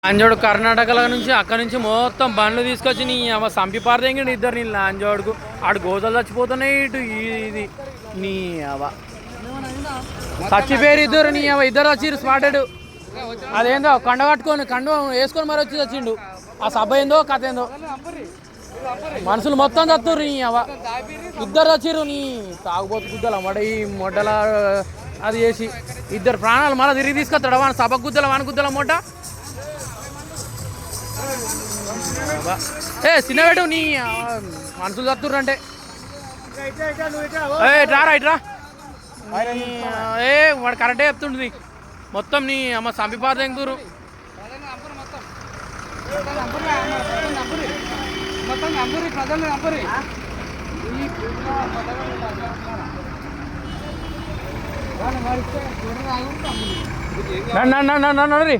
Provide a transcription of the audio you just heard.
లాంజోడు కర్ణాటకల నుంచి అక్కడ నుంచి మొత్తం బండ్లు తీసుకొచ్చి నీ సంపి పారదేంగండి ఇద్దరు నీ లాంజోడుకు ఆడు గోదలు చచ్చిపోతున్నాయి ఇటు ఇది నీ అవ చచ్చిపోయారు ఇద్దరు నీ ఇద్దరు వచ్చిర్రు స్పాటెడ్ అదేందో కండ కట్టుకొని కండ వేసుకొని మరి వచ్చి వచ్చిండు ఆ సభ ఏందో కథ ఏందో మనుషులు మొత్తం చత్తుర్రు నీ అవ ఇద్దరు వచ్చిర్రు నీ తాగుబోతు గుద్దల మొడ ఈ మొడ్డల అది చేసి ఇద్దరు ప్రాణాలు మళ్ళీ తిరిగి తీసుకొస్తాడు వాని సభ గుద్దల వాని గుద్దల మొట్ట ఏ చిన్నవేడు నీ మనుషులు చత్తుర్రు అంటే ఇట్రా ఇట్రా ఏ వాడు కరెక్టే చెప్తుంటుంది మొత్తం నీ అమ్మ సంపిపాత ఎంగురు రీ